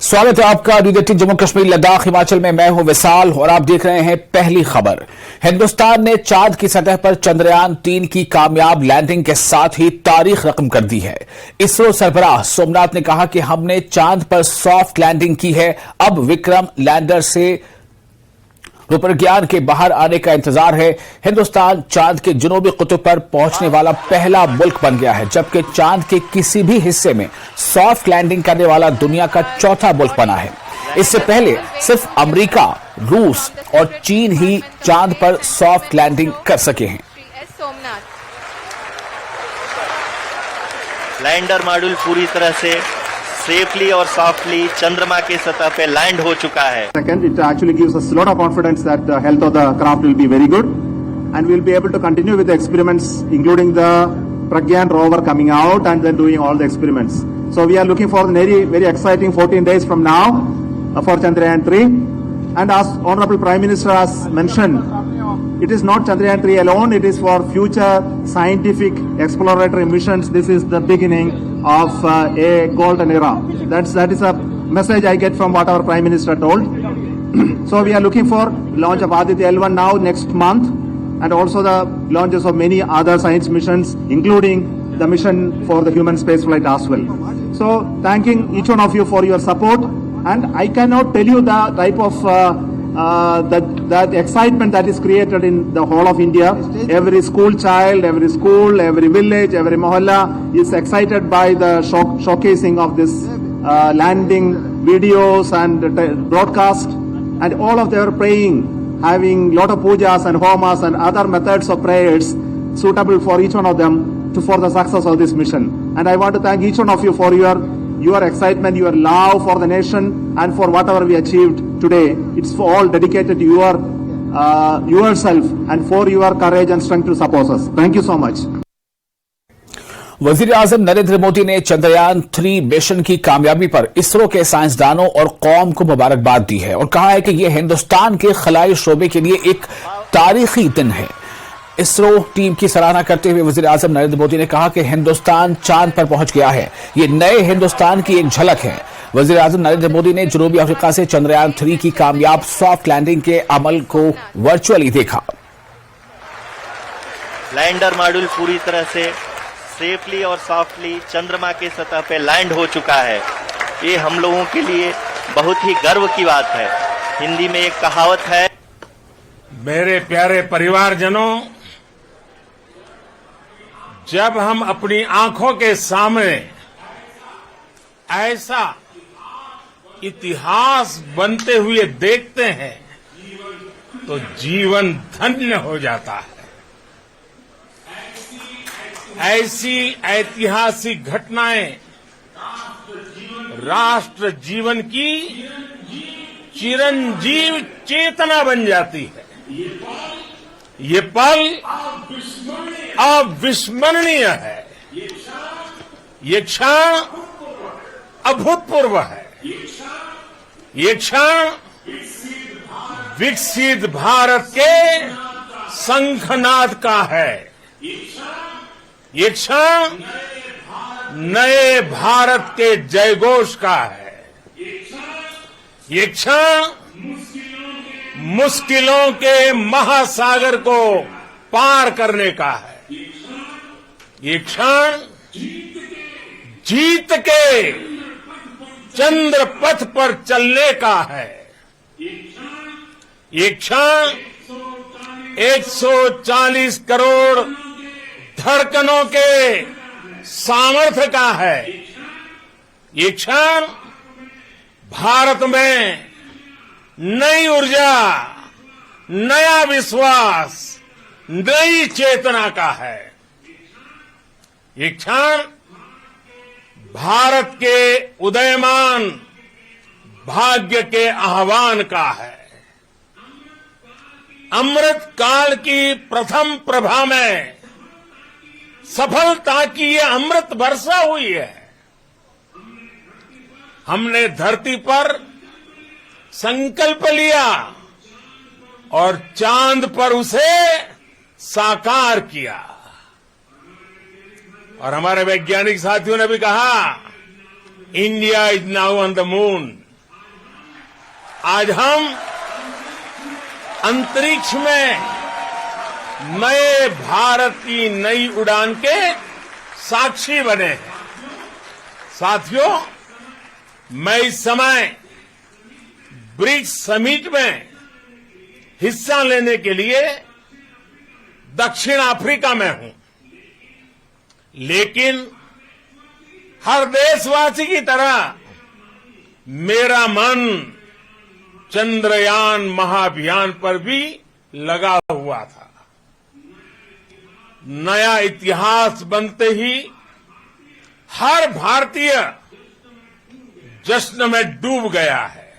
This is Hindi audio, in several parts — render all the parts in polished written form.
स्वागत है आपका न्यूज 18 जम्मू कश्मीर लद्दाख हिमाचल में। मैं हूं विशाल और आप देख रहे हैं पहली खबर। हिंदुस्तान ने चांद की सतह पर चंद्रयान 3 की कामयाब लैंडिंग के साथ ही तारीख रकम कर दी है। इसरो सरबराह सोमनाथ ने कहा कि हमने चांद पर सॉफ्ट लैंडिंग की है, अब विक्रम लैंडर से रुपरज्ञान के बाहर आने का इंतजार है। हिंदुस्तान चांद के जुनूबी कुतुब पर पहुंचने वाला पहला मुल्क बन गया है, जबकि चांद के किसी भी हिस्से में सॉफ्ट लैंडिंग करने वाला दुनिया का चौथा मुल्क बना है। इससे पहले सिर्फ अमेरिका, रूस और चीन ही चांद पर सॉफ्ट लैंडिंग कर सके हैं। लैंडर मॉड्यूल पूरी तरह से सेफली और सॉफ्टली चंद्रमा के सतह पे लैंड हो चुका है। Second, it actually gives us a lot of confidence that the health of the craft will be very good, and we'll be able to continue with the experiments, including the Pragyan rover coming out and then doing all the experiments. So we are looking for very, very exciting 14 days from now for Chandrayaan 3. And as Honorable Prime Minister has mentioned, it is not Chandrayaan 3 alone. It is for future scientific exploratory missions. This is the beginning of a golden era. That is a message I get from what our Prime Minister told. So we are looking for launch of Aditya L1 now next month, and also the launches of many other science missions, including the mission for the human spaceflight as well. So thanking each one of you for your support, and I cannot tell you the type of that excitement that is created in the whole of India. Every school child, every school, every village, every mohalla is excited by the showcasing of this landing videos and broadcast, and all of them are praying, having lot of pujas and homas and other methods of prayers suitable for each one of them for the success of this mission. And I want to thank each one of you for your excitement, your love for the nation, and for whatever we achieved today. It's all dedicated to yourself and for your courage and strength to support us. Thank you so much. वजीर आजम नरेंद्र मोदी ने चंद्रयान 3 मिशन की कामयाबी पर इसरो के साइंसदानों और कौम को मुबारकबाद दी है और कहा है कि यह हिंदुस्तान के खलाई शोबे के लिए एक तारीखी दिन है। इसरो टीम की सराहना करते हुए वजीर आजम नरेंद्र मोदी ने कहा कि हिंदुस्तान चांद पर पहुंच गया है, ये नए हिंदुस्तान की एक झलक है। वजीर आजम नरेंद्र मोदी ने जनूबी अफ्रीका से चंद्रयान 3 की कामयाब सॉफ्ट लैंडिंग के अमल को वर्चुअली देखा। लैंडर मॉड्यूल पूरी तरह से सेफली और सॉफ्टली चंद्रमा के सतह पे लैंड हो चुका है। ये हम लोगों के लिए बहुत ही गर्व की बात है। हिंदी में एक कहावत है, मेरे प्यारे परिवारजनों, जब हम अपनी आंखों के सामने ऐसा इतिहास बनते हुए देखते हैं तो जीवन धन्य हो जाता है। ऐसी ऐतिहासिक घटनाएं राष्ट्र जीवन की चिरंजीव चेतना बन जाती है। ये पल अविस्मरणीय है, ये क्षण अभूतपूर्व है, ये क्षण विकसित भारत के शंखनाद का है, ये क्षण नए भारत के जयघोष का है, ये क्षण मुश्किलों के महासागर को पार करने का है, ये क्षण जीत के चंद्र पथ पर चलने का है, ये क्षण 140 करोड़ धड़कनों के सामर्थ्य का है, ये क्षण भारत में नई ऊर्जा, नया विश्वास, नई चेतना का है, ये क्षण भारत के उदयमान भाग्य के आह्वान का है। अमृत काल की प्रथम प्रभा में सफलता की ये अमृत वर्षा हुई है। हमने धरती पर संकल्प लिया और चांद पर उसे साकार किया। और हमारे वैज्ञानिक साथियों ने भी कहा, India is now on the moon, आज हम अंतरिक्ष में नए भारत की नई उड़ान के साक्षी बने हैं। साथियों, मैं इस समय ब्रिक्स समिट में हिस्सा लेने के लिए दक्षिण अफ्रीका में हूं, लेकिन हर देशवासी की तरह मेरा मन चंद्रयान महाअभियान पर भी लगा हुआ था। नया इतिहास बनते ही हर भारतीय जश्न में डूब गया है।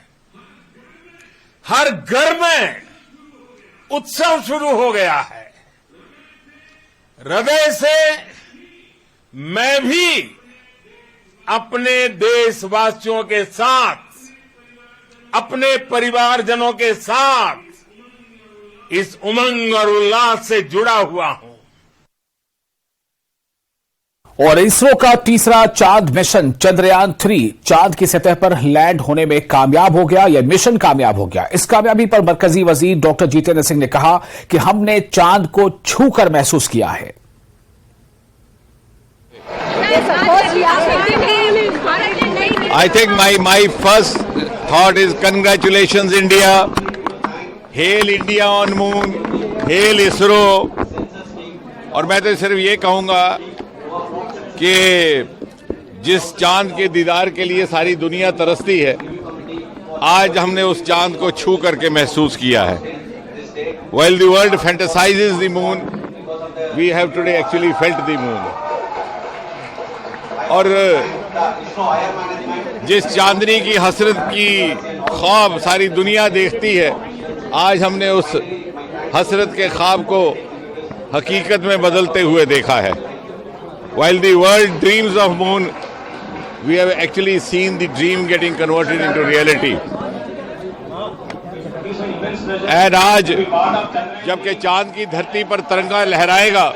हर घर में उत्सव शुरू हो गया है। हृदय से मैं भी अपने देशवासियों के साथ, अपने परिवारजनों के साथ इस उमंग और उल्लास से जुड़ा हुआ हूं। और इसरो का तीसरा चांद मिशन चंद्रयान 3 चांद की सतह पर लैंड होने में कामयाब हो गया। यह मिशन कामयाब हो गया। इस कामयाबी पर मरकजी वजीर डॉक्टर जितेंद्र सिंह ने कहा कि हमने चांद को छूकर महसूस किया है। I think my first thought is congratulations India, hail India on moon, hail ISRO। और मैं तो सिर्फ ये कहूंगा कि जिस चांद के दीदार के लिए सारी दुनिया तरसती है, आज हमने उस चांद को छू करके महसूस किया है। While the world fantasizes the moon, we have today actually felt the moon। और जिस चांदनी की हसरत की ख्वाब सारी दुनिया देखती है, आज हमने उस हसरत के ख्वाब को हकीकत में बदलते हुए देखा है। While the world dreams of moon, we have actually seen the dream getting converted into reality। और आज जबकि चांद की धरती पर तिरंगा लहराएगा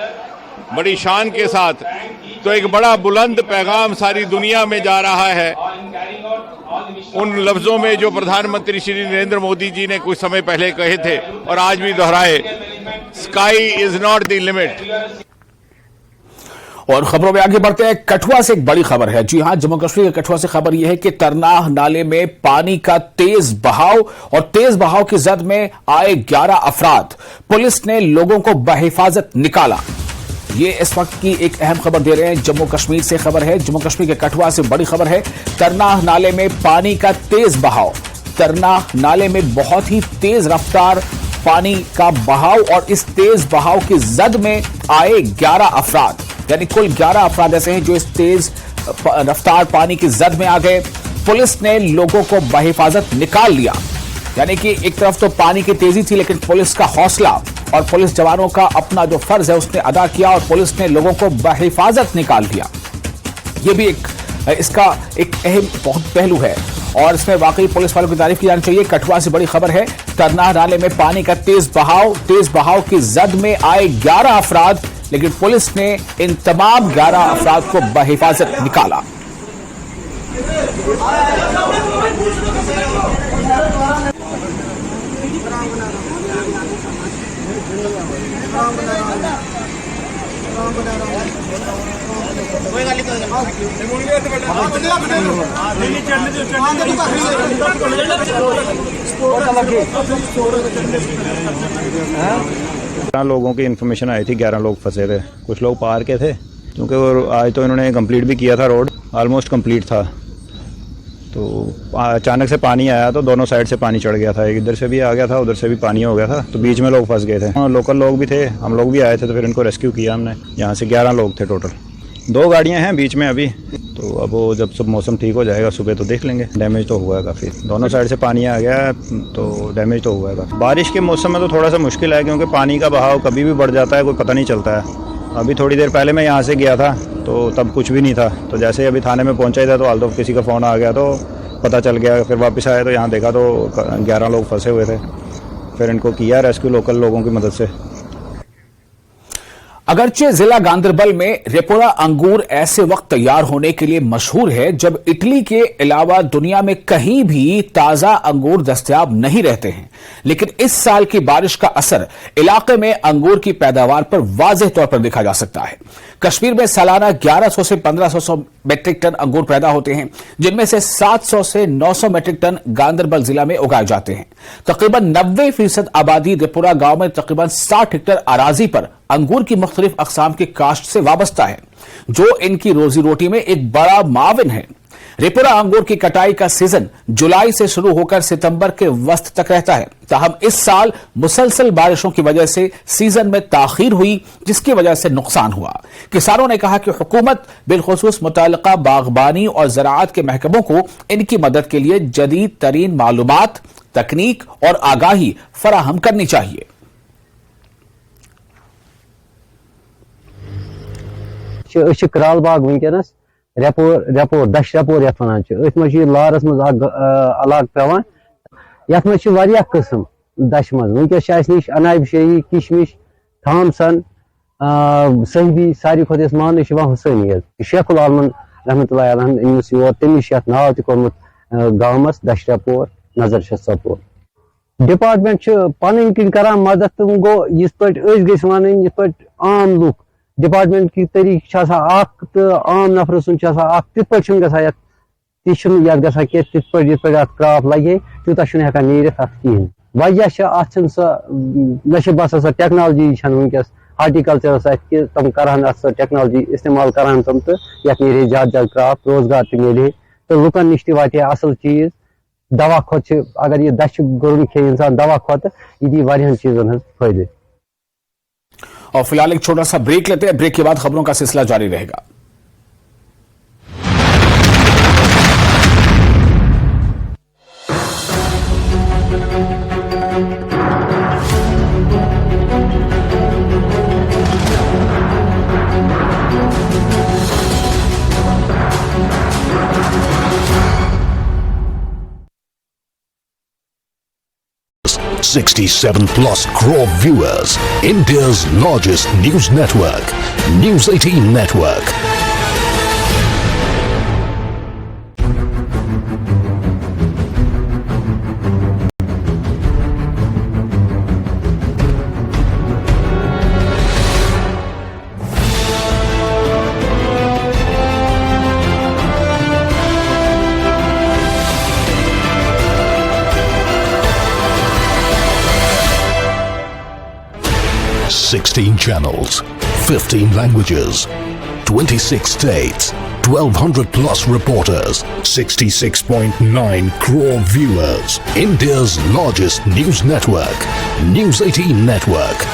बड़ी शान के साथ, तो एक बड़ा बुलंद पैगाम सारी दुनिया में जा रहा है। उन लफ्जों में जो प्रधानमंत्री श्री नरेंद्र मोदी जी ने कुछ समय पहले कहे थे और आज भी दोहराए, sky is not the limit. और खबरों में आगे बढ़ते हैं। कठुआ से एक बड़ी खबर है। जी हां, जम्मू कश्मीर के कठुआ से खबर यह है कि तरनाह नाले में पानी का तेज बहाव और तेज बहाव की जद में आए 11 अफराद, पुलिस ने लोगों को बहिफाजत निकाला। ये इस वक्त की एक अहम खबर दे रहे हैं। जम्मू कश्मीर से खबर है। जम्मू कश्मीर के कठुआ से बड़ी खबर है। तरनाह नाले में पानी का तेज बहाव। तरनाह नाले में बहुत ही तेज रफ्तार पानी का बहाव और इस तेज बहाव की जद में आए 11 अफराद, यानी कुल 11 अफराद ऐसे हैं जो इस तेज रफ्तार पानी की जद में आ गए। पुलिस ने लोगों को बहिफाजत निकाल लिया। यानी कि एक तरफ तो पानी की तेजी थी, लेकिन पुलिस का हौसला और पुलिस जवानों का अपना जो फर्ज है उसने अदा किया और पुलिस ने लोगों को बहिफाजत निकाल दिया। यह भी इसका एक अहम बहुत पहलू है और इसमें वाकई पुलिस वालों की तारीफ की जानी चाहिए। कठुआ से बड़ी खबर है। तरनाह नाले में पानी का तेज बहाव की जद में आए 11 अफराद, लेकिन पुलिस ने इन तमाम 11 अफराद को बहिफाजत निकाला। लोगों की इन्फॉर्मेशन आई थी 11 लोग फंसे थे। कुछ लोग पार के थे, क्योंकि वो आज तो इन्होंने कंप्लीट भी किया था, रोड ऑलमोस्ट कंप्लीट था। तो अचानक से पानी आया तो दोनों साइड से पानी चढ़ गया था। एक इधर से भी आ गया था, उधर से भी पानी हो गया था, तो बीच में लोग फंस गए थे। लोकल लोग भी थे, हम लोग भी आए थे, तो फिर इनको रेस्क्यू किया हमने। यहाँ से 11 लोग थे टोटल। 2 गाड़ियाँ हैं बीच में अभी, तो अब वो जब सब मौसम ठीक हो जाएगा सुबह तो देख लेंगे। डैमेज तो हुआ है काफ़ी, दोनों साइड से पानी आ गया है, तो डैमेज तो हुआ है काफ़ी। बारिश के मौसम में तो थोड़ा सा मुश्किल है, क्योंकि पानी का बहाव कभी भी बढ़ जाता है, कोई पता नहीं चलता है। अभी थोड़ी देर पहले मैं यहाँ से गया था तो तब कुछ भी नहीं था, तो जैसे ही अभी थाने में पहुँचा ही था तो हाल किसी का फ़ोन आ गया तो पता चल गया। फिर वापस आए तो यहाँ देखा तो 11 लोग फंसे हुए थे। फिर इनको किया रेस्क्यू लोकल लोगों की मदद से। अगरचे जिला गांदरबल में रेपोरा अंगूर ऐसे वक्त तैयार होने के लिए मशहूर है जब इटली के अलावा दुनिया में कहीं भी ताजा अंगूर दस्तयाब नहीं रहते हैं, लेकिन इस साल की बारिश का असर इलाके में अंगूर की पैदावार पर वाज़ेह तौर पर देखा जा सकता है। कश्मीर में सालाना 1100 से 1500 मेट्रिक टन अंगूर पैदा होते हैं, जिनमें से 700 से 900 मेट्रिक टन गांदरबल जिला में उगाए जाते हैं। तकरीबन 90% आबादी रेपोरा गांव में तकरीबन 60 हेक्टेयर अराजी पर अंगूर की मुख्तलिफ अकसाम की काश्त से वाबस्ता है, जो इनकी रोजी रोटी में एक बड़ा माविन है। रेपोरा अंगूर की कटाई का सीजन जुलाई से शुरू होकर सितंबर के वस्त तक रहता है। ताहम इस साल मुसलसल बारिशों की वजह से सीजन में ताखीर हुई, जिसकी वजह से नुकसान हुआ। किसानों ने कहा कि हुकूमत बिलखुसूस मुताल्लिका बागबानी और ज़राअत के महकमों को इनकी मदद के लिए जदीद तरीन मालूमात, तकनीक और आगाही फराहम करनी चाहिए। कराल बाग वनकस रेपोर दश रेपोर ये वन लारस मज अलग पेवान यथ मज किस्म दश मज वनकस निश अनाब शाही, किशमिश, थॉमसन, सहबी, सारी खुद मान हुसैनी शेखुल आलमन रहमतुल्लाह अलैह योर तमिश नाव तोर्मुत गामस दश रेपोर नजर सपोर। डिपार्टमेंट पन किन कर मदद गो इस पे वन इत पे आम लुक डिपार्टमेंट की तरीक तो आम नफर सुन तिथ पे ग क्रॉप लगे तूता नीरित कहें वजह मे बसान सो टेक्नोलॉजी वनकस हार्टिकल्चरस तम कर टेक्नोलॉजी इस्तेमाल कर तम तो ये नीरे ज्यादा क्रॉप रोजगार तो मिले तो लुकन नश वे असल चीज दवा खुद अगर ये दश गुरुन खे इंसान दवा खुद यह दी वारियान चीजन फायदे। और फिलहाल एक छोटा सा ब्रेक लेते हैं, ब्रेक के बाद खबरों का सिलसिला जारी रहेगा। $67 plus crore viewers, India's largest news network, News 18 Network. $16 channels, 15 languages, 26 states, 1,200 plus reporters, 66.9 crore viewers. India's largest news network, News 18 Network.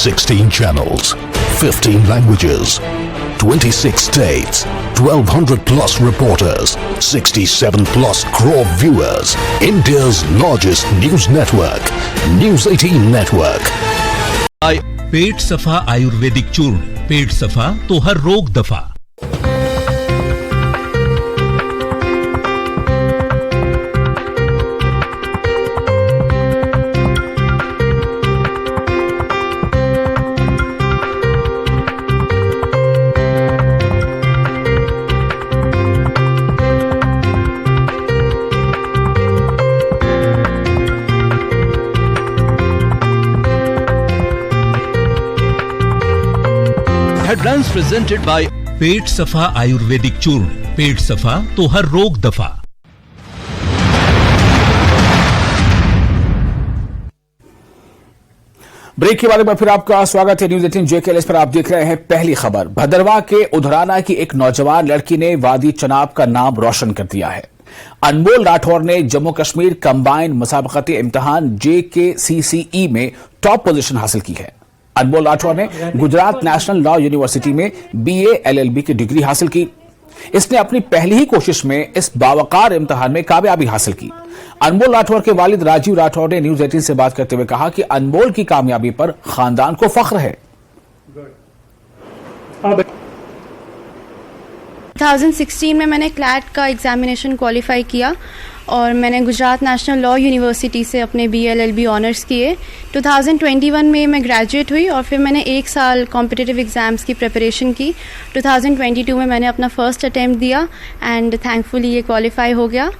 $16 channels, 15 languages, 26 states, 1,200 plus reporters, 67 plus crore viewers. India's largest news network, News 18 Network. पेट सफा आयुर्वेदिक चूर्ण, पेट सफा तो हर रोग दफा। Headlines presented by पेट सफा आयुर्वेदिक चूर्ण, पेट सफा तो हर रोग दफा। ब्रेक के बाद में फिर आपका स्वागत है न्यूज 18 JKLS पर। आप देख रहे हैं पहली खबर। भदरवा के उधराना की एक नौजवान लड़की ने वादी चनाब का नाम रोशन कर दिया है। अनमोल राठौर ने जम्मू कश्मीर कंबाइंड मुसाबकती इम्तिहान JKCCE में टॉप पोजीशन हासिल की है। अनमोल राठौर ने गुजरात नेशनल लॉ यूनिवर्सिटी में BA LLB की डिग्री हासिल की। इसने अपनी पहली ही कोशिश में इस बावकार इम्तिहान में कामयाबी हासिल की। अनमोल राठौर के वालिद राजीव राठौर ने न्यूज 18 से बात करते हुए कहा कि अनमोल की कामयाबी पर खानदान को फख्र है। 2016 में मैंने क्लैट का एग्जामिनेशन क्वालिफाई किया और मैंने गुजरात नेशनल लॉ यूनिवर्सिटी से अपने BLLB ऑनर्स किए। 2021 में मैं ग्रेजुएट हुई और फिर मैंने 1 साल कॉम्पिटिटिव एग्ज़ाम्स की प्रिपरेशन की। 2022 में मैंने अपना फर्स्ट अटैम्प्ट दिया एंड थैंकफुली ये क्वालिफाई हो गया।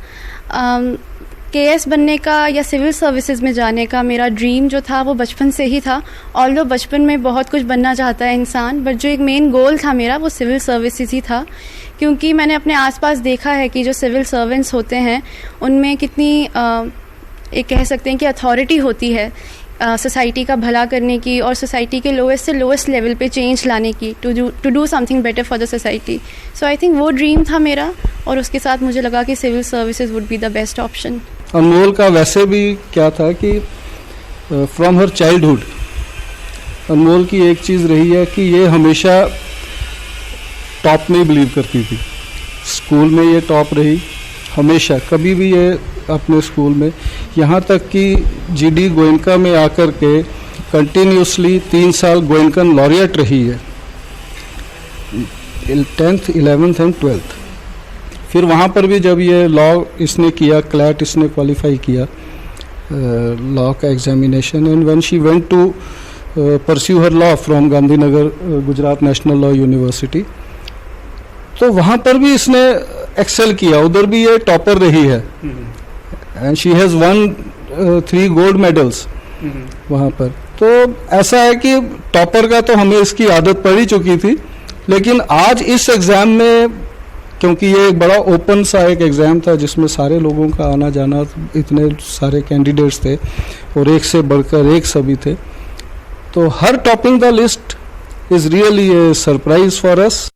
KS बनने का या सिविल सर्विसेज में जाने का मेरा ड्रीम जो था वो बचपन से ही था। ऑल्दो बचपन में बहुत कुछ बनना चाहता है इंसान, बट जो एक मेन गोल था मेरा वो सिविल सर्विसेज ही था, क्योंकि मैंने अपने आसपास देखा है कि जो सिविल सर्वेंट्स होते हैं उनमें कितनी एक कह सकते हैं कि अथॉरिटी होती है सोसाइटी का भला करने की और सोसाइटी के लोएस्ट से लोएस्ट लेवल पे चेंज लाने की, to do something better for the society. So I think वो ड्रीम था मेरा और उसके साथ मुझे लगा कि civil services would be the best option. Anmol का वैसे भी क्या था कि फ्रॉम हर चाइल्डहुड अनमोल की एक चीज़ रही है कि ये हमेशा टॉप में ही बिलीव करती थी। स्कूल में ये टॉप रही हमेशा, कभी भी ये अपने स्कूल में, यहाँ तक कि GD गोयनका में आकर के कंटिन्यूसली 3 साल गोयनकन लॉरिएट रही है, 10th 11th एंड 12th। फिर वहाँ पर भी जब ये लॉ इसने किया, क्लैट इसने क्वालिफाई किया लॉ का examination, and when she went to pursue her law from Gandhinagar Gujarat National Law University, तो वहाँ पर भी इसने एक्सेल किया, उधर भी ये टॉपर रही है and she has one 3 gold medals वहाँ पर। तो ऐसा है कि टॉपर का तो हमें इसकी आदत पड़ ही चुकी थी, लेकिन आज इस एग्ज़ाम में, क्योंकि ये एक बड़ा ओपन सा एक एग्ज़ाम था जिसमें सारे लोगों का आना जाना, इतने सारे कैंडिडेट्स थे और एक से बढ़कर एक सभी थे, तो her topping the list is really a surprise for us.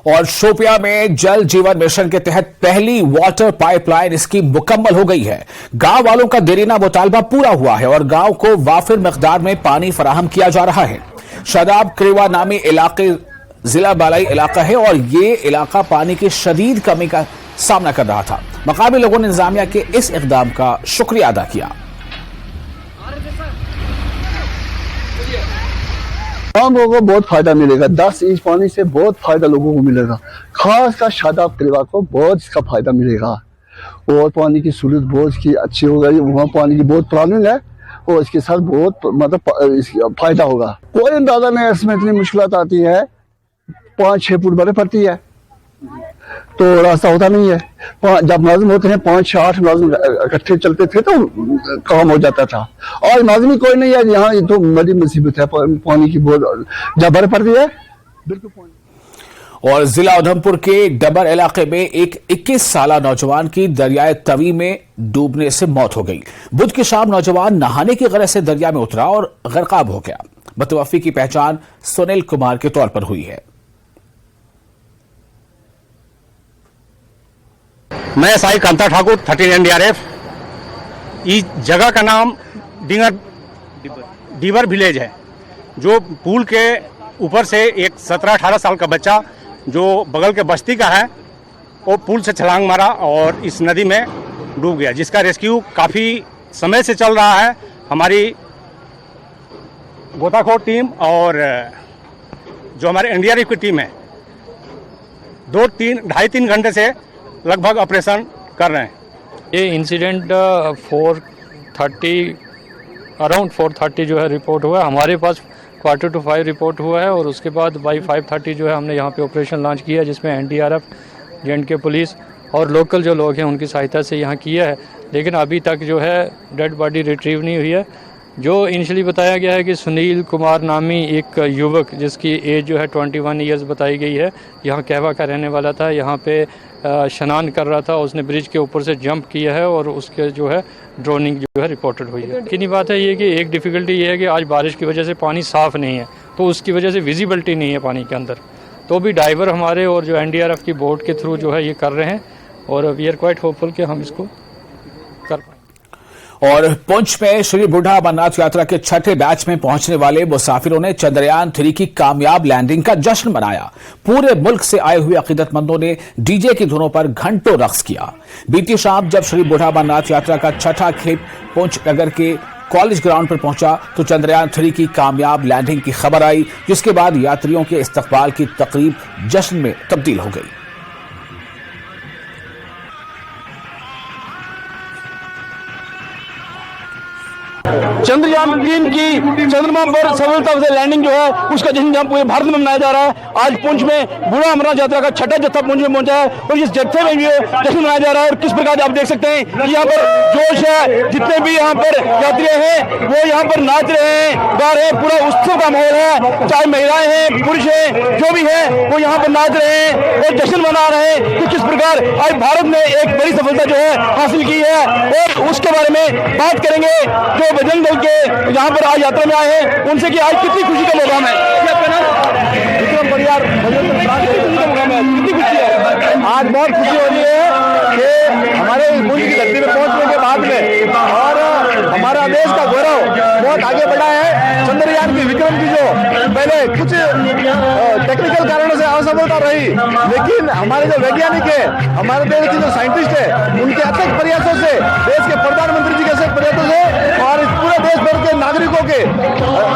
और शोपिया में जल जीवन मिशन के तहत पहली वाटर पाइपलाइन इसकी मुकम्मल हो गई है। गांव वालों का देरीना मुतालबा पूरा हुआ है और गांव को वाफिर मिकदार में पानी फराहम किया जा रहा है। शादाब क्रेवा नामी इलाके जिला बालाई इलाका है और ये इलाका पानी की शदीद कमी का सामना कर रहा था। मकामी लोगों ने इंतजामिया के इस इकदाम का शुक्रिया अदा किया। आम लोगों को बहुत फायदा मिलेगा, 10 इंच पानी से बहुत फायदा लोगों को मिलेगा, खासकर शादाब करीबा को बहुत इसका फायदा मिलेगा और पानी की सूरत बहुत इसकी अच्छी हो गई। वहाँ पानी की बहुत प्रॉब्लम है और इसके साथ बहुत मतलब फायदा होगा। कोई अंदाजा नहीं, इसमें इतनी मुश्किल आती है, 5-6 फुट बड़े पड़ती है तो रास्ता होता नहीं है। जब मुलाजिम होते हैं 5-8 मुलाजिम इकट्ठे चलते थे तो काम हो जाता था, और मुलाजिम कोई नहीं है यहाँ, ये तो बड़ी मुसीबत है, पानी की बहुत जब बड़े पड़ती है बिल्कुल। और जिला उधमपुर के डबर इलाके में एक 21 साला नौजवान की दरियाए तवी में डूबने से मौत हो गई। बुध की शाम नौजवान नहाने की गरज से दरिया में उतरा और गर्काब हो गया। मुतवफ्फी की पहचान सुनील कुमार के तौर पर हुई है। मैं साई कांता ठाकुर 13 NDRF। इस जगह का नाम डीबर विलेज है, जो पुल के ऊपर से एक 17-18 साल का बच्चा जो बगल के बस्ती का है वो पुल से छलांग मारा और इस नदी में डूब गया, जिसका रेस्क्यू काफ़ी समय से चल रहा है। हमारी गोताखोर टीम और जो हमारे NDRF की टीम है 2-2.5-3 घंटे से लगभग ऑपरेशन कर रहे हैं। ये इंसिडेंट अराउंड 4:30 जो है रिपोर्ट हुआ है। हमारे पास 4:45 रिपोर्ट हुआ है और उसके बाद बाई 5:30 जो है हमने यहाँ पे ऑपरेशन लॉन्च किया, जिसमें NDRF, J&K पुलिस और लोकल जो लोग हैं उनकी सहायता से यहाँ किया है। लेकिन अभी तक जो है डेड बॉडी रिट्रीव नहीं हुई है। जो इनिशियली बताया गया है कि सुनील कुमार नामी एक युवक जिसकी एज जो है 21 ईयर्स बताई गई है, यहाँ कहवा का रहने वाला था, यहाँ पे स्नान कर रहा था, उसने ब्रिज के ऊपर से जंप किया है और उसके जो है ड्रोनिंग जो है रिपोर्टेड हुई है। कितनी बात है ये कि एक डिफ़िकल्टी ये है कि आज बारिश की वजह से पानी साफ़ नहीं है, तो उसकी वजह से विजिबिलिटी नहीं है पानी के अंदर। तो भी डाइवर हमारे और जो NDRF की बोट के थ्रू जो है ये कर रहे हैं और वी आर क्वाइट होपफुल कि हम इसको कर पाएँ। और पुंछ में श्री बूढ़ा अमरनाथ यात्रा के छठे बैच में पहुंचने वाले मुसाफिरों ने चंद्रयान 3 की कामयाब लैंडिंग का जश्न मनाया। पूरे मुल्क से आए हुए अकीदतमंदों ने डीजे की धुनों पर घंटों रक्स किया। बीती शाम जब श्री बूढ़ा अमरनाथ यात्रा का छठा खेप पुंछ नगर के कॉलेज ग्राउंड पर पहुंचा तो चंद्रयान 3 की कामयाब लैंडिंग की खबर आई, जिसके बाद यात्रियों के इस्तकबाल की तकरीब जश्न में तब्दील हो गई। चंद्रयान 3 की चंद्रमा पर सफलता से लैंडिंग जो है उसका जश्न जहां पूरे भारत में मनाया जा रहा है। आज पुंछ में बूढ़ा अमरनाथ यात्रा का छठा जत्था पुंछ में पहुंचा है और इस जत्थे में भी जश्न मनाया जा रहा है। और किस प्रकार आप देख सकते हैं कि यहाँ पर जोश है, जितने भी यहाँ पर यात्री हैं वो यहाँ पर नाच रहे हैं, गा रहे हैं, पूरा उत्सव का माहौल है। चाहे महिलाएं हैं, पुरुष हैं, जो भी है वो यहाँ पर नाच रहे हैं और जश्न मना रहे हैं। तो किस प्रकार आज भारत ने एक बड़ी सफलता जो है हासिल की है और उसके बारे में बात करेंगे जो बजरंग दल के यहाँ पर आज यात्रा में आए हैं उनसे कि आज कितनी खुशी का प्रोग्राम है। विक्रम परिवार कितनी खुशी है? आज बहुत खुशी हो रही है कि हमारे मुल्क की धरती में पहुंचने के बाद में और हमारा देश का गौरव बहुत आगे बढ़ा है। चंद्रयान की विक्रम की जो पहले कुछ टेक्निकल कारणों से असफलता रही, लेकिन हमारे जो वैज्ञानिक है, हमारे देश के जो साइंटिस्ट है, उनके अथक प्रयासों से, देश के प्रधानमंत्री जी के अथक प्रयासों से और इस पूरे देश भर के नागरिकों के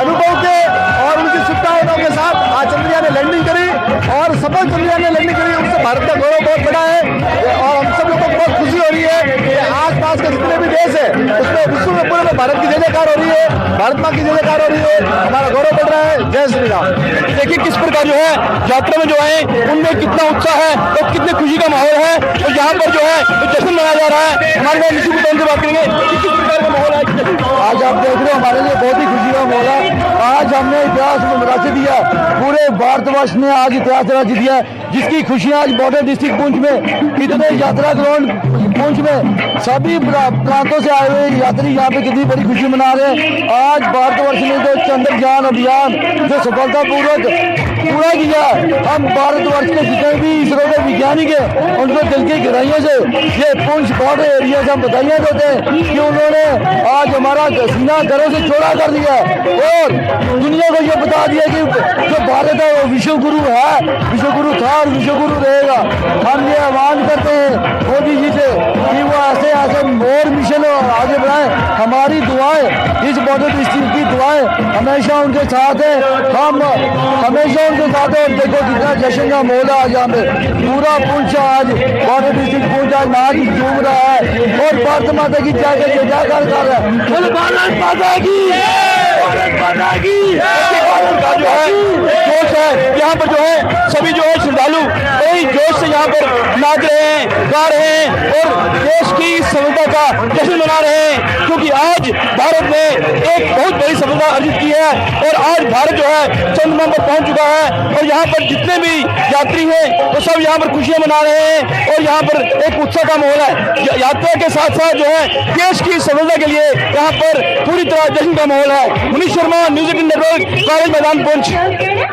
अनुभव के और उनकी शुभकामनाओं के साथ आज चंद्रयान ने लैंडिंग करी और सफल चंद्रयान ने लैंडिंग करी। उससे भारत का गौरव बहुत बड़ा है और हम सब लोगों को बहुत खुशी हो रही है कि आसपास के जितने भी देश है उसमें विश्व में पूरे में भारत की जय जयकार हो रही है, भारत माँ की जय जयकार हो रही है, हमारा गौरव बढ़ रहा है। जय श्री राम। देखिए किस प्रकार जो है यात्रा में जो है उनमें कितना उत्साह है और कितने खुशी का माहौल है और यहाँ पर जो है जश्न मनाया जा रहा है। हमारे यहाँ निश्चित रूप से बात करेंगे किस प्रकार का माहौल है। आज आप देख रहे हो हमारे लिए बहुत ही खुशी का माहौल है। आज हमने इतिहास में रच दिया, पूरे भारतवर्ष ने आज इतिहास रच दिया, जिसकी खुशियां आज बॉर्डर डिस्ट्रिक्ट पुंछ में इतने यात्रा ग्राउंड पुंछ में सभी प्रांतों से आए हुए यात्री यहाँ पे कितनी बड़ी खुशी मना रहे हैं। आज भारतवर्ष ने जो चंद्रयान अभियान जो सफलतापूर्वक पूरा किया, हम भारतवर्ष के जितने भी इसरो के वैज्ञानिक है उनको दिल की गहराइयों से ये पुंछ बॉर्डर एरिया से हम बधाइयाँ देते हैं कि उन्होंने आज हमारा सीना घरों से चौड़ा कर दिया और दुनिया को ये बता दिया कि जो भारत है वो विश्व गुरु है, विश्व गुरु था और विश्व गुरु रहेगा। हम ये आह्वान करते हैं मोदी जी से कि वो ऐसे ऐसे और मिशन आगे बढ़ाएं। हमारी दुआएं, इस बॉर्डर डिस्ट्रिक्ट की दुआएं हमेशा उनके साथ है, हम हमेशा उनके साथ है। और देखो कितना जश्न का माहौल है आज यहाँ पे, पूरा पुंछ आज बॉर्डर डिस्ट्रिक्ट पुंछ आज नाच झूम रहा है और भारत माता की जय जयकार कर रहा है। बोलो भारत माता की, भारत माता की। का जो है जोश है यहाँ पर जो है सभी जो है श्रद्धालु कई जोश से यहाँ पर नाच रहे हैं, गा रहे हैं और देश की सफलता का जश्न मना रहे हैं, क्योंकि आज भारत ने एक बहुत बड़ी सफलता अर्जित की है और आज भारत जो है चंद्रमा पर पहुंच चुका है और यहाँ पर जितने भी यात्री हैं वो सब यहाँ पर खुशियां मना रहे हैं और यहाँ पर एक उत्साह का माहौल है। यात्रा के साथ साथ जो है देश की सफलता के लिए यहाँ पर पूरी तरह जश्न का माहौल है। Manish Sharma, news 18 network, college मैदान पुंछ।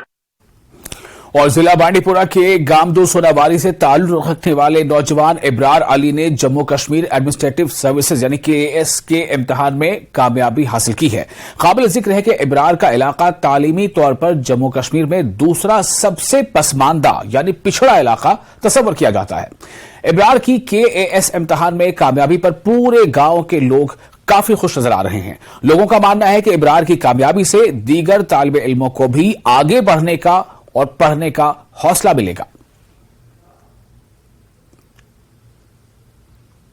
और जिला बांडीपुरा के गामदू सोनावारी से ताल्लुक रखने वाले नौजवान इब्रार अली ने जम्मू कश्मीर एडमिनिस्ट्रेटिव सर्विसेज यानी KAS के इम्तिहान में कामयाबी हासिल की है। काबिल जिक्र है कि इब्रार का इलाका तालीमी तौर पर जम्मू कश्मीर में दूसरा सबसे पसमानदा यानी पिछड़ा इलाका तस्वर किया जाता है। इब्रार की KAS इम्तिहान में कामयाबी पर पूरे गांव के लोग काफी खुश नजर आ रहे हैं। लोगों का मानना है कि इब्रार की कामयाबी से दीगर तालिबे इल्मों को भी आगे बढ़ने का और पढ़ने का हौसला मिलेगा।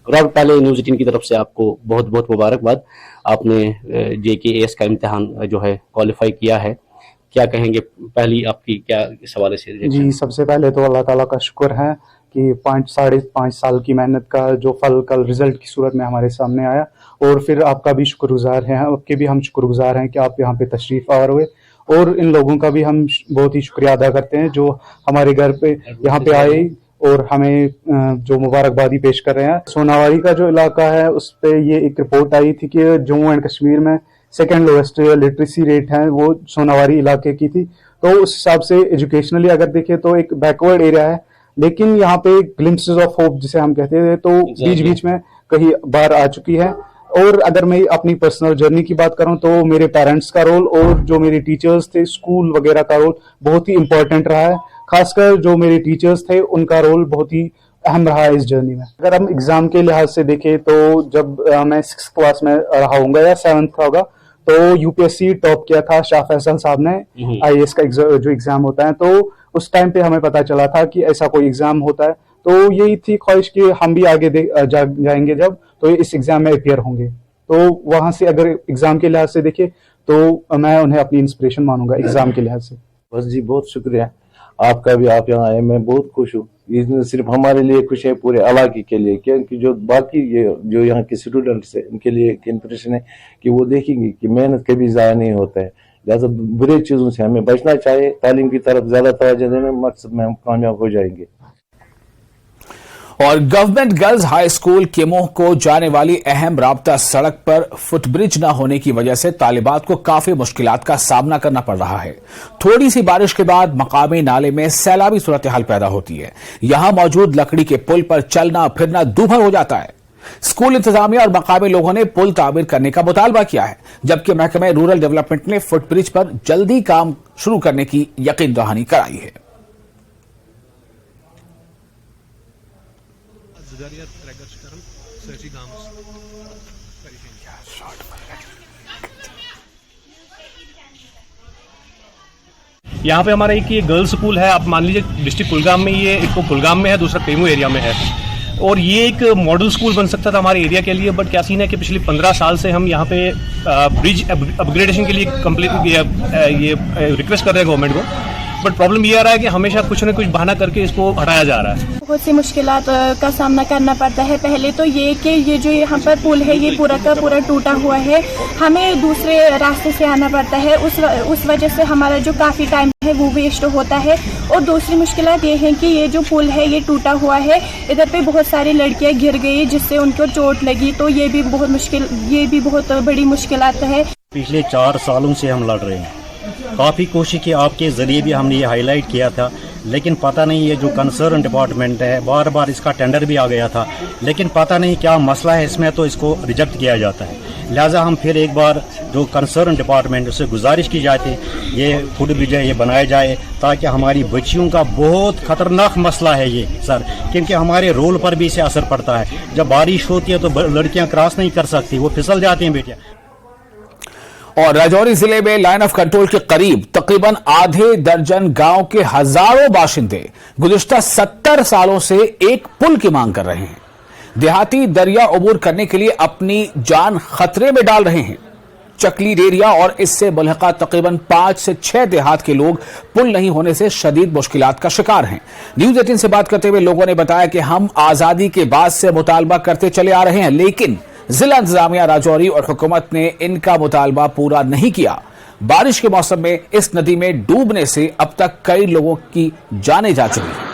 पहले न्यूज़ 18 की तरफ से आपको बहुत बहुत मुबारकबाद। आपने JKAS का इम्तिहान जो है क्वालिफाई किया है, क्या कहेंगे? पहली आपकी क्या इस हवाले से? जी, सबसे पहले तो अल्लाह ताला का शुक्र है कि 5.5 साल की मेहनत का जो फल कल रिजल्ट की सूरत में हमारे सामने आया और फिर आपका भी शुक्रगुजार हैं, आपके भी हम शुक्रगुजार हैं कि आप यहाँ पे तशरीफ आवर हुए और इन लोगों का भी हम बहुत ही शुक्रिया अदा करते हैं जो हमारे घर पे यहाँ पे आए और हमें जो मुबारकबादी पेश कर रहे हैं। सोनावारी का जो इलाका है उस पे ये एक रिपोर्ट आई थी कि जम्मू एंड कश्मीर में सेकेंड लोएस्ट लिटरेसी रेट है वो सोनावारी इलाके की थी, तो उस हिसाब से एजुकेशनली अगर देखें तो एक बैकवर्ड एरिया है, लेकिन यहाँ पे ग्लिम्पसेस ऑफ होप जिसे हम कहते हैं तो बीच बीच में कहीं बाहर आ चुकी है और अगर मैं अपनी पर्सनल जर्नी की बात करूं तो मेरे पेरेंट्स का रोल और जो मेरे टीचर्स थे, स्कूल वगैरह का रोल बहुत ही इंपॉर्टेंट रहा है। खासकर जो मेरे टीचर्स थे उनका रोल बहुत ही अहम रहा है इस जर्नी में। अगर हम एग्जाम के लिहाज से देखें तो जब मैं 6th क्लास में रहा हूँगा या 7th का होगा तो यूपीएससी टॉप किया था शाह फैसल साहब ने, आईएएस का जो एग्जाम होता है। तो उस टाइम पे हमें पता चला था कि ऐसा कोई एग्जाम होता है, तो यही थी ख्वाहिश कि हम भी आगे जाएंगे जब तो इस एग्जाम में अपियर होंगे। तो वहां से अगर एग्जाम के लिहाज से देखें तो मैं उन्हें अपनी इंस्पिरेशन मानूंगा एग्जाम के लिहाज से। बस जी, बहुत शुक्रिया आपका भी, आप यहाँ आए, मैं बहुत खुश हूँ। ये सिर्फ हमारे लिए खुश है, पूरे इलाके के लिए, क्योंकि जो बाकी ये जो यहाँ के स्टूडेंट्स है उनके लिए एक इंप्रेशन है कि वो देखेंगे कि मेहनत कभी ज़ाया नहीं होता है। लिहाजा बुरे चीज़ों से हमें बचना चाहिए, तालीम की तरफ ज्यादा तवज्जो देने, मकसद में हम कामयाब हो जाएंगे। और गवर्नमेंट गर्ल्स हाई स्कूल केमोह को जाने वाली अहम राब्ता सड़क पर फुटब्रिज न होने की वजह से तालिबात को काफी मुश्किलात का सामना करना पड़ रहा है। थोड़ी सी बारिश के बाद मकामी नाले में सैलाबी सूरत हाल पैदा होती है। यहां मौजूद लकड़ी के पुल पर चलना फिरना दूभर हो जाता है। स्कूल इंतजामिया और मकामी लोगों ने पुल तामीर करने का मुतालबा किया है, जबकि महकमे रूरल डेवलपमेंट ने फुटब्रिज पर जल्दी काम शुरू करने की यकीन दहानी कराई है। यहाँ पे हमारा एक ये गर्ल्स स्कूल है, आप मान लीजिए डिस्ट्रिक्ट कुलगाम में, ये एक तो कुलगाम में है, दूसरा केमू एरिया में है। और ये एक मॉडल स्कूल बन सकता था हमारे एरिया के लिए, बट क्या सीन है कि पिछले 15 साल से हम यहाँ पे ब्रिज अपग्रेडेशन के लिए ये रिक्वेस्ट कर रहे हैं गवर्नमेंट को, बट प्रॉब्लम ये आ रहा है कि हमेशा कुछ न कुछ बहाना करके इसको हटाया जा रहा है। बहुत सी मुश्किलात का सामना करना पड़ता है। पहले तो ये कि ये जो यहाँ पर पुल है ये पूरा का पूरा टूटा हुआ है, हमें दूसरे रास्ते से आना पड़ता है, उस वजह से हमारा जो काफ़ी टाइम है वो वेस्ट होता है। और दूसरी मुश्किलात ये है कि ये जो पुल है ये टूटा हुआ है, इधर पे बहुत सारी लड़कियाँ गिर गई जिससे उनको चोट लगी, तो ये भी बहुत बड़ी मुश्किलात है। पिछले 4 सालों से हम लड़ रहे हैं, काफ़ी कोशिश की, आपके ज़रिए भी हमने ये हाईलाइट किया था, लेकिन पता नहीं ये जो कंसर्न डिपार्टमेंट है, बार बार इसका टेंडर भी आ गया था, लेकिन पता नहीं क्या मसला है इसमें, तो इसको रिजेक्ट किया जाता है। लिहाजा हम फिर एक बार जो कंसर्न डिपार्टमेंट उससे गुजारिश की जाती है ये फुट ब्रिज है ये बनाया जाए, ताकि हमारी बच्चियों का बहुत खतरनाक मसला है ये सर, क्योंकि हमारे रोल पर भी इसे असर पड़ता है। जब बारिश होती है तो लड़कियाँ क्रॉस नहीं कर सकती, वो फिसल जाती हैं बेटियाँ। और राजौरी जिले में लाइन ऑफ कंट्रोल के करीब तकरीबन आधे दर्जन गांव के हजारों बाशिंदे गुज़िश्ता 70 सालों से एक पुल की मांग कर रहे हैं। देहाती दरिया अबूर करने के लिए अपनी जान खतरे में डाल रहे हैं। चकली डेरिया और इससे मुल्हका तकरीबन 5 से 6 देहात के लोग पुल नहीं होने से शदीद मुश्किलात का शिकार हैं। न्यूज 18 से बात करते हुए लोगों ने बताया कि हम आजादी के बाद से मुतालबा करते चले आ रहे हैं, लेकिन जिला इंतजामिया राजौरी और हुकूमत ने इनका मुतालबा पूरा नहीं किया। बारिश के मौसम में इस नदी में डूबने से अब तक कई लोगों की जानें जा चुकी हैं।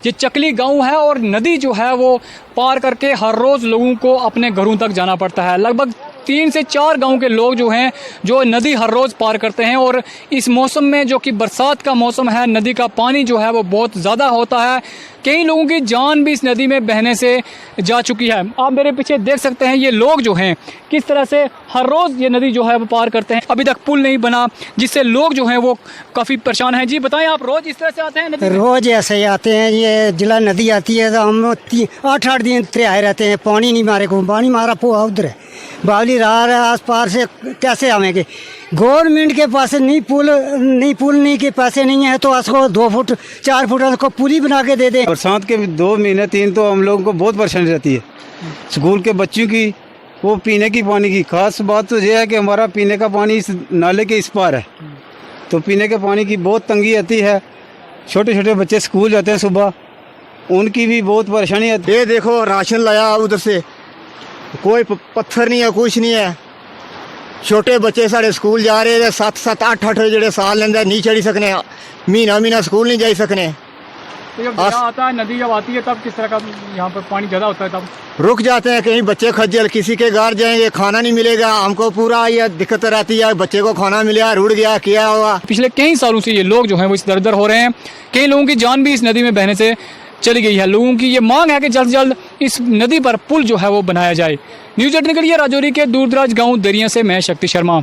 ये चकली गांव है और नदी जो है वो पार करके हर रोज लोगों को अपने घरों तक जाना पड़ता है। लगभग 3 से 4 गांव के लोग जो हैं जो नदी हर रोज पार करते हैं, और इस मौसम में जो कि बरसात का मौसम है, नदी का पानी जो है वो बहुत ज़्यादा होता है। कई लोगों की जान भी इस नदी में बहने से जा चुकी है। आप मेरे पीछे देख सकते हैं ये लोग जो हैं किस तरह से हर रोज़ ये नदी जो है वो पार करते हैं। अभी तक पुल नहीं बना, जिससे लोग जो हैं वो काफ़ी परेशान हैं। जी बताएं, आप रोज़ इस तरह से आते हैं नदी? रोज़ ऐसे ही आते हैं। ये जिला नदी आती है तो हम 8-8 दिन आए रहते हैं, पानी नहीं मारे को, पानी मारा पुआ उधर है, बावली रहा है, आस पार से कैसे आवेंगे? गवर्नमेंट के पास नहीं पुल के पैसे नहीं है, तो उसको 2 फुट 4 फुट उसको पुली बना के दे दें। बरसात के 2 महीने 3 तो हम लोगों को बहुत परेशानी रहती है। स्कूल के बच्चों की, वो पीने की पानी की खास बात तो यह है कि हमारा पीने का पानी इस नाले के इस पार है, तो पीने के पानी की बहुत तंगी आती है। छोटे छोटे बच्चे स्कूल जाते हैं सुबह, उनकी भी बहुत परेशानी आती है। ये देखो राशन लाया उधर से, कोई पत्थर नहीं है, कुछ नहीं है। छोटे बच्चे साढ़े स्कूल जा रहे हैं, 7-7 8-8 जेडे साल लेंदे नहीं चढ़ी सकने, महीना स्कूल नहीं जा सकने। तो जब आता है, नदी जब आती है, तब किस तरह का यहाँ पर पानी ज़्यादा होता है? तब रुक जाते हैं, कहीं बच्चे खज्जल, किसी के घर जाएंगे खाना नहीं मिलेगा, हमको पूरा ये दिक्कत रहती है, बच्चे को खाना मिला रुड़ गया क्या हुआ। पिछले कई सालों से ये लोग जो हैं वो इस दर दर हो रहे हैं। कई लोगों की जान भी इस नदी में बहने से चली गई है। लोगों की ये मांग है कि जल्द से जल्द इस नदी पर पुल जो है वो बनाया जाए। न्यूज़ 18 के लिए राजौरी के दूरदराज गांव दरिया से मैं शक्ति शर्मा।